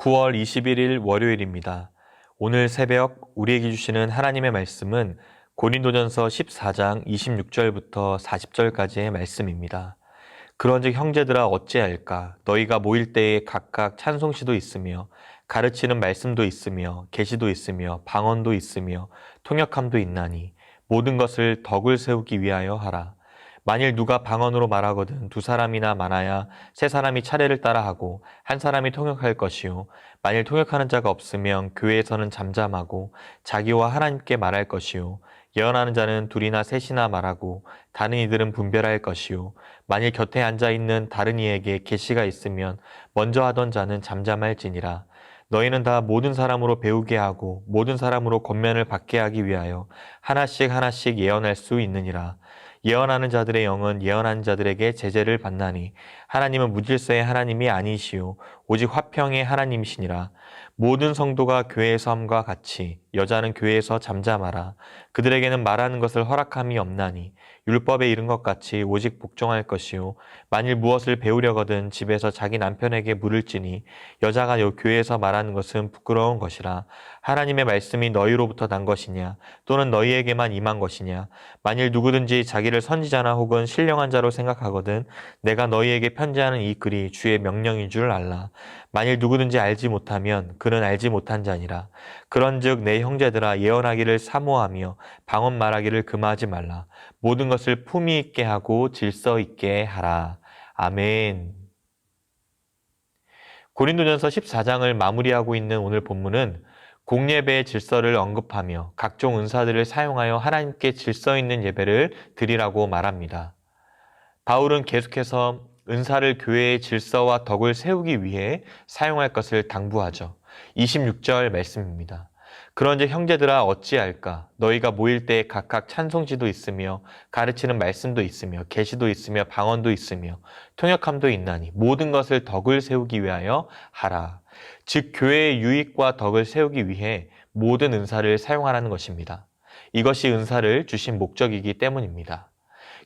9월 21일 월요일입니다. 오늘 새벽 우리에게 주시는 하나님의 말씀은 고린도전서 14장 26절부터 40절까지의 말씀입니다. 그런즉 형제들아 어찌할까? 너희가 모일 때에 각각 찬송시도 있으며 가르치는 말씀도 있으며 계시도 있으며 방언도 있으며 통역함도 있나니 모든 것을 덕을 세우기 위하여 하라. 만일 누가 방언으로 말하거든 두 사람이나 많아야 세 사람이 차례를 따라하고 한 사람이 통역할 것이요 만일 통역하는 자가 없으면 교회에서는 잠잠하고 자기와 하나님께 말할 것이요 예언하는 자는 둘이나 셋이나 말하고 다른 이들은 분별할 것이요 만일 곁에 앉아 있는 다른 이에게 계시가 있으면 먼저 하던 자는 잠잠할지니라. 너희는 다 모든 사람으로 배우게 하고 모든 사람으로 권면을 받게 하기 위하여 하나씩 하나씩 예언할 수 있느니라. 예언하는 자들의 영은 예언하는 자들에게 제재를 받나니 하나님은 무질서의 하나님이 아니시오 오직 화평의 하나님이시니라. 모든 성도가 교회에서 함과 같이 여자는 교회에서 잠잠하라. 그들에게는 말하는 것을 허락함이 없나니 율법에 이른 것 같이 오직 복종할 것이요 만일 무엇을 배우려거든 집에서 자기 남편에게 물을지니 여자가 교회에서 말하는 것은 부끄러운 것이라. 하나님의 말씀이 너희로부터 난 것이냐 또는 너희에게만 임한 것이냐. 만일 누구든지 자기를 선지자나 혹은 신령한 자로 생각하거든 내가 너희에게 편지하는 이 글이 주의 명령인 줄 알라. 만일 누구든지 알지 못하면 그는 알지 못한 자니라. 그런즉 내 형제들아 예언하기를 사모하며 방언 말하기를 금하지 말라. 모든 것을 품위 있게 하고 질서 있게 하라. 아멘. 고린도전서 14장을 마무리하고 있는 오늘 본문은 공예배의 질서를 언급하며 각종 은사들을 사용하여 하나님께 질서 있는 예배를 드리라고 말합니다. 바울은 계속해서 은사를 교회의 질서와 덕을 세우기 위해 사용할 것을 당부하죠. 26절 말씀입니다. 그런즉 형제들아 어찌할까? 너희가 모일 때에 각각 찬송지도 있으며 가르치는 말씀도 있으며 계시도 있으며 방언도 있으며 통역함도 있나니 모든 것을 덕을 세우기 위하여 하라. 즉 교회의 유익과 덕을 세우기 위해 모든 은사를 사용하라는 것입니다. 이것이 은사를 주신 목적이기 때문입니다.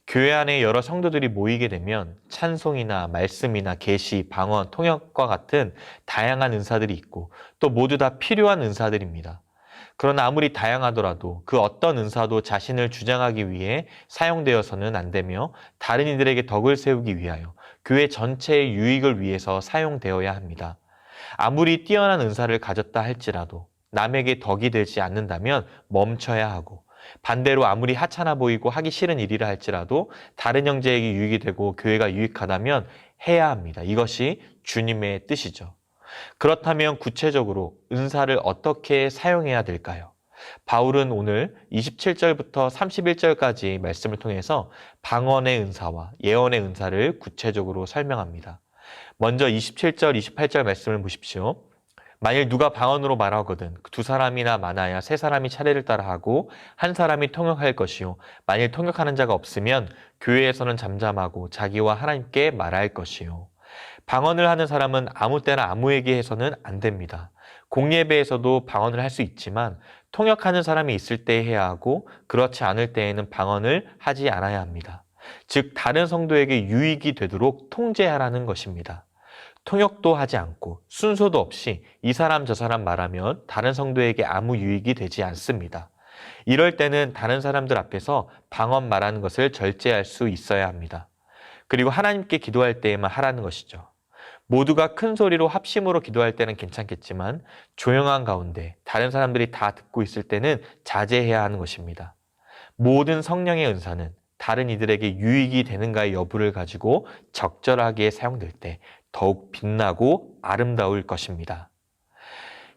교회 안에 여러 성도들이 모이게 되면 찬송이나 말씀이나 계시, 방언, 통역과 같은 다양한 은사들이 있고 또 모두 다 필요한 은사들입니다. 그러나 아무리 다양하더라도 그 어떤 은사도 자신을 주장하기 위해 사용되어서는 안 되며 다른 이들에게 덕을 세우기 위하여 교회 전체의 유익을 위해서 사용되어야 합니다. 아무리 뛰어난 은사를 가졌다 할지라도 남에게 덕이 되지 않는다면 멈춰야 하고 반대로 아무리 하찮아 보이고 하기 싫은 일이라 할지라도 다른 형제에게 유익이 되고 교회가 유익하다면 해야 합니다. 이것이 주님의 뜻이죠. 그렇다면 구체적으로 은사를 어떻게 사용해야 될까요? 바울은 오늘 27절부터 31절까지 말씀을 통해서 방언의 은사와 예언의 은사를 구체적으로 설명합니다. 먼저 27절, 28절 말씀을 보십시오. 만일 누가 방언으로 말하거든 두 사람이나 많아야 세 사람이 차례를 따라하고 한 사람이 통역할 것이요 만일 통역하는 자가 없으면 교회에서는 잠잠하고 자기와 하나님께 말할 것이요. 방언을 하는 사람은 아무 때나 아무에게 해서는 안 됩니다. 공예배에서도 방언을 할 수 있지만 통역하는 사람이 있을 때 해야 하고 그렇지 않을 때에는 방언을 하지 않아야 합니다. 즉 다른 성도에게 유익이 되도록 통제하라는 것입니다. 통역도 하지 않고 순서도 없이 이 사람 저 사람 말하면 다른 성도에게 아무 유익이 되지 않습니다. 이럴 때는 다른 사람들 앞에서 방언 말하는 것을 절제할 수 있어야 합니다. 그리고 하나님께 기도할 때에만 하라는 것이죠. 모두가 큰 소리로 합심으로 기도할 때는 괜찮겠지만 조용한 가운데 다른 사람들이 다 듣고 있을 때는 자제해야 하는 것입니다. 모든 성령의 은사는 다른 이들에게 유익이 되는가의 여부를 가지고 적절하게 사용될 때 더욱 빛나고 아름다울 것입니다.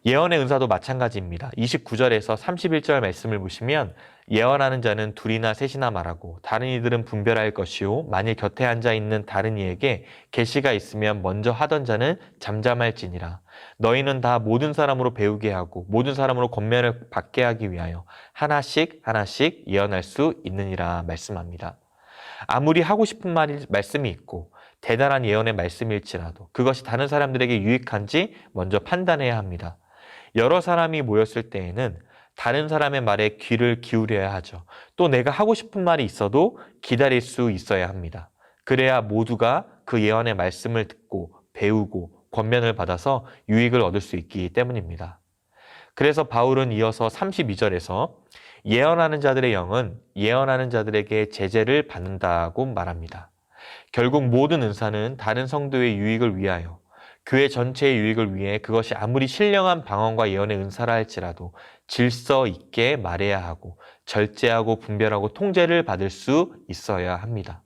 예언의 은사도 마찬가지입니다. 29절에서 31절 말씀을 보시면 예언하는 자는 둘이나 셋이나 말하고 다른 이들은 분별할 것이요 만일 곁에 앉아 있는 다른 이에게 계시가 있으면 먼저 하던 자는 잠잠할지니라. 너희는 다 모든 사람으로 배우게 하고 모든 사람으로 권면을 받게 하기 위하여 하나씩 하나씩 예언할 수 있느니라 말씀합니다. 아무리 하고 싶은 말씀이 있고 대단한 예언의 말씀일지라도 그것이 다른 사람들에게 유익한지 먼저 판단해야 합니다. 여러 사람이 모였을 때에는 다른 사람의 말에 귀를 기울여야 하죠. 또 내가 하고 싶은 말이 있어도 기다릴 수 있어야 합니다. 그래야 모두가 그 예언의 말씀을 듣고 배우고 권면을 받아서 유익을 얻을 수 있기 때문입니다. 그래서 바울은 이어서 32절에서 예언하는 자들의 영은 예언하는 자들에게 제재를 받는다고 말합니다. 결국 모든 은사는 다른 성도의 유익을 위하여, 교회 전체의 유익을 위해 그것이 아무리 신령한 방언과 예언의 은사라 할지라도 질서 있게 말해야 하고 절제하고 분별하고 통제를 받을 수 있어야 합니다.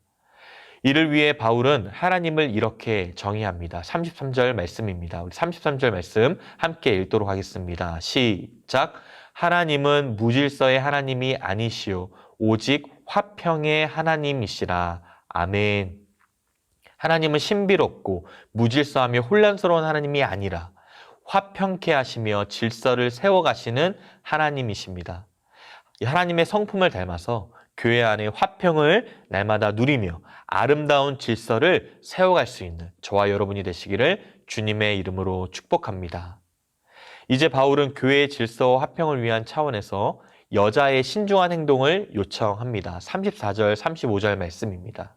이를 위해 바울은 하나님을 이렇게 정의합니다. 33절 말씀입니다. 우리 33절 말씀 함께 읽도록 하겠습니다. 시작. 하나님은 무질서의 하나님이 아니시오 오직 화평의 하나님이시라. 아멘. 하나님은 신비롭고 무질서하며 혼란스러운 하나님이 아니라 화평케 하시며 질서를 세워가시는 하나님이십니다. 하나님의 성품을 닮아서 교회 안에 화평을 날마다 누리며 아름다운 질서를 세워갈 수 있는 저와 여러분이 되시기를 주님의 이름으로 축복합니다. 이제 바울은 교회의 질서와 화평을 위한 차원에서 여자의 신중한 행동을 요청합니다. 34절, 35절 말씀입니다.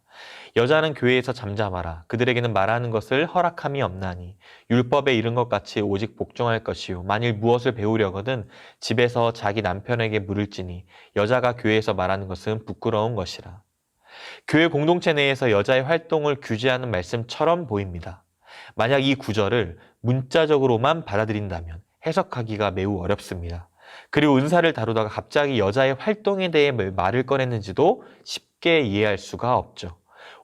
여자는 교회에서 잠잠하라. 그들에게는 말하는 것을 허락함이 없나니 율법에 이른 것 같이 오직 복종할 것이요 만일 무엇을 배우려거든 집에서 자기 남편에게 물을지니 여자가 교회에서 말하는 것은 부끄러운 것이라. 교회 공동체 내에서 여자의 활동을 규제하는 말씀처럼 보입니다. 만약 이 구절을 문자적으로만 받아들인다면 해석하기가 매우 어렵습니다. 그리고 은사를 다루다가 갑자기 여자의 활동에 대해 말을 꺼냈는지도 쉽게 이해할 수가 없죠.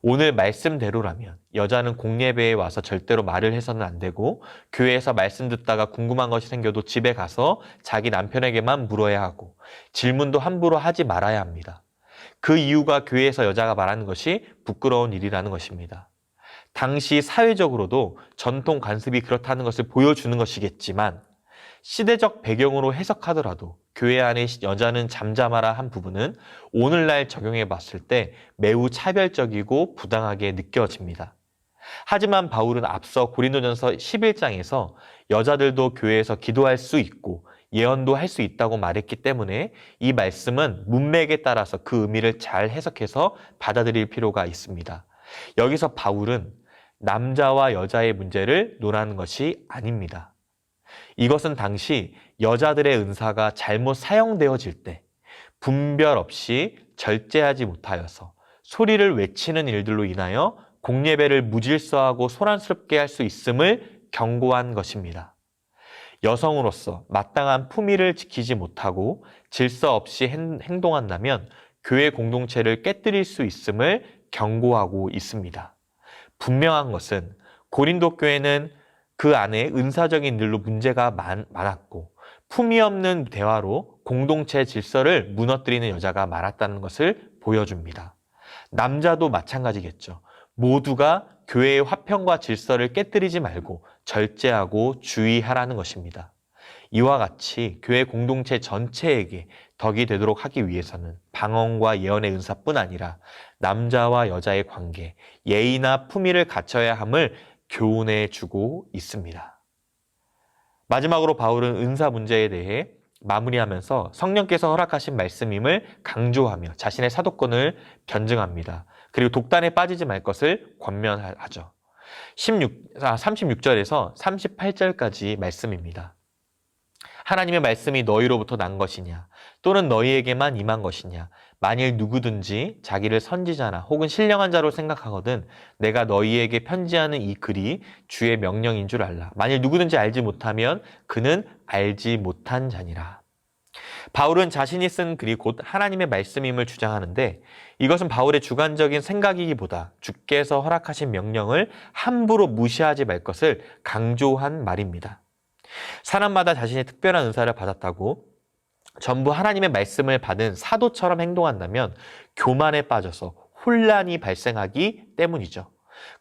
오늘 말씀대로라면 여자는 공예배에 와서 절대로 말을 해서는 안 되고 교회에서 말씀 듣다가 궁금한 것이 생겨도 집에 가서 자기 남편에게만 물어야 하고 질문도 함부로 하지 말아야 합니다. 그 이유가 교회에서 여자가 말하는 것이 부끄러운 일이라는 것입니다. 당시 사회적으로도 전통 관습이 그렇다는 것을 보여주는 것이겠지만 시대적 배경으로 해석하더라도 교회 안에 여자는 잠잠하라 한 부분은 오늘날 적용해 봤을 때 매우 차별적이고 부당하게 느껴집니다. 하지만 바울은 앞서 고린도전서 11장에서 여자들도 교회에서 기도할 수 있고 예언도 할 수 있다고 말했기 때문에 이 말씀은 문맥에 따라서 그 의미를 잘 해석해서 받아들일 필요가 있습니다. 여기서 바울은 남자와 여자의 문제를 논하는 것이 아닙니다. 이것은 당시 여자들의 은사가 잘못 사용되어질 때 분별 없이 절제하지 못하여서 소리를 외치는 일들로 인하여 공예배를 무질서하고 소란스럽게 할 수 있음을 경고한 것입니다. 여성으로서 마땅한 품위를 지키지 못하고 질서 없이 행동한다면 교회 공동체를 깨뜨릴 수 있음을 경고하고 있습니다. 분명한 것은 고린도 교회는 그 안에 은사적인 일로 문제가 많았고 품위 없는 대화로 공동체 질서를 무너뜨리는 여자가 많았다는 것을 보여줍니다. 남자도 마찬가지겠죠. 모두가 교회의 화평과 질서를 깨뜨리지 말고 절제하고 주의하라는 것입니다. 이와 같이 교회 공동체 전체에게 덕이 되도록 하기 위해서는 방언과 예언의 은사뿐 아니라 남자와 여자의 관계, 예의나 품위를 갖춰야 함을 교훈해 주고 있습니다. 마지막으로 바울은 은사 문제에 대해 마무리하면서 성령께서 허락하신 말씀임을 강조하며 자신의 사도권을 변증합니다. 그리고 독단에 빠지지 말 것을 권면하죠. 36절에서 38절까지 말씀입니다. 하나님의 말씀이 너희로부터 난 것이냐 또는 너희에게만 임한 것이냐 만일 누구든지 자기를 선지자나 혹은 신령한 자로 생각하거든 내가 너희에게 편지하는 이 글이 주의 명령인 줄 알라. 만일 누구든지 알지 못하면 그는 알지 못한 자니라. 바울은 자신이 쓴 글이 곧 하나님의 말씀임을 주장하는데 이것은 바울의 주관적인 생각이기보다 주께서 허락하신 명령을 함부로 무시하지 말 것을 강조한 말입니다. 사람마다 자신의 특별한 은사를 받았다고 전부 하나님의 말씀을 받은 사도처럼 행동한다면 교만에 빠져서 혼란이 발생하기 때문이죠.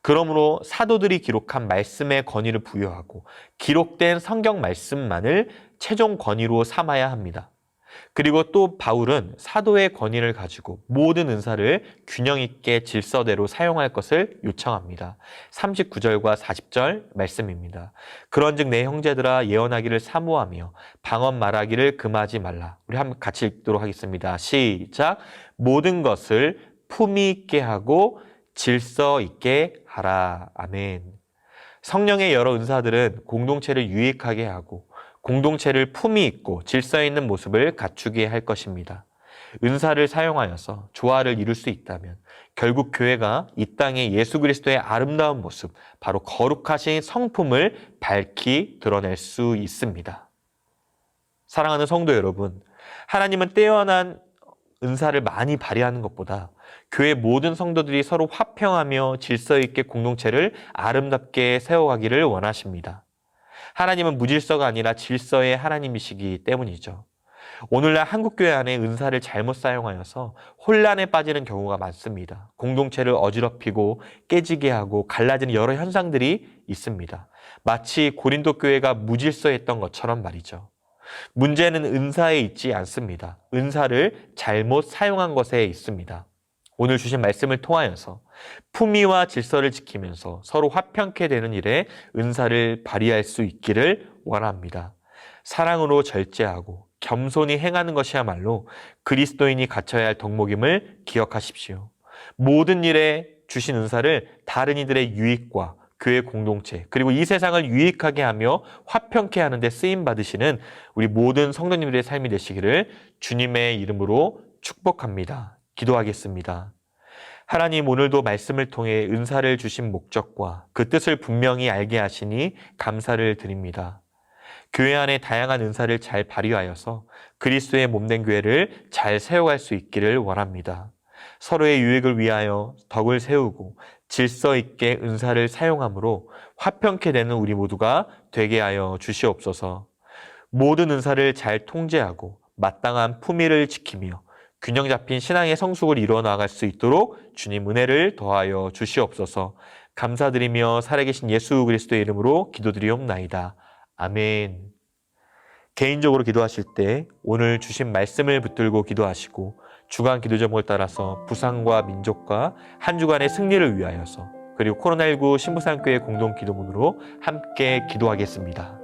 그러므로 사도들이 기록한 말씀의 권위를 부여하고 기록된 성경 말씀만을 최종 권위로 삼아야 합니다. 그리고 또 바울은 사도의 권위를 가지고 모든 은사를 균형 있게 질서대로 사용할 것을 요청합니다. 39절과 40절 말씀입니다. 그런즉 내 형제들아 예언하기를 사모하며 방언 말하기를 금하지 말라. 우리 한번 같이 읽도록 하겠습니다. 시작. 모든 것을 품위 있게 하고 질서 있게 하라. 아멘. 성령의 여러 은사들은 공동체를 유익하게 하고 공동체를 품위 있고 질서 있는 모습을 갖추게 할 것입니다. 은사를 사용하여서 조화를 이룰 수 있다면 결국 교회가 이 땅에 예수 그리스도의 아름다운 모습, 바로 거룩하신 성품을 밝히 드러낼 수 있습니다. 사랑하는 성도 여러분, 하나님은 뛰어난 은사를 많이 발휘하는 것보다 교회 모든 성도들이 서로 화평하며 질서 있게 공동체를 아름답게 세워가기를 원하십니다. 하나님은 무질서가 아니라 질서의 하나님이시기 때문이죠. 오늘날 한국교회 안에 은사를 잘못 사용하여서 혼란에 빠지는 경우가 많습니다. 공동체를 어지럽히고 깨지게 하고 갈라지는 여러 현상들이 있습니다. 마치 고린도 교회가 무질서했던 것처럼 말이죠. 문제는 은사에 있지 않습니다. 은사를 잘못 사용한 것에 있습니다. 오늘 주신 말씀을 통하여서 품위와 질서를 지키면서 서로 화평케 되는 일에 은사를 발휘할 수 있기를 원합니다. 사랑으로 절제하고 겸손히 행하는 것이야말로 그리스도인이 갖춰야 할 덕목임을 기억하십시오. 모든 일에 주신 은사를 다른 이들의 유익과 교회 공동체, 그리고 이 세상을 유익하게 하며 화평케 하는 데 쓰임 받으시는 우리 모든 성도님들의 삶이 되시기를 주님의 이름으로 축복합니다. 기도하겠습니다. 하나님, 오늘도 말씀을 통해 은사를 주신 목적과 그 뜻을 분명히 알게 하시니 감사를 드립니다. 교회 안에 다양한 은사를 잘 발휘하여서 그리스도의 몸된 교회를 잘 세워갈 수 있기를 원합니다. 서로의 유익을 위하여 덕을 세우고 질서 있게 은사를 사용함으로 화평케 되는 우리 모두가 되게 하여 주시옵소서. 모든 은사를 잘 통제하고 마땅한 품위를 지키며 균형 잡힌 신앙의 성숙을 이루어 나갈 수 있도록 주님 은혜를 더하여 주시옵소서. 감사드리며 살아계신 예수 그리스도의 이름으로 기도드리옵나이다. 아멘. 개인적으로 기도하실 때 오늘 주신 말씀을 붙들고 기도하시고 주간 기도 제목을 따라서 부상과 민족과 한 주간의 승리를 위하여서, 그리고 코로나19 신부상교회 공동 기도문으로 함께 기도하겠습니다.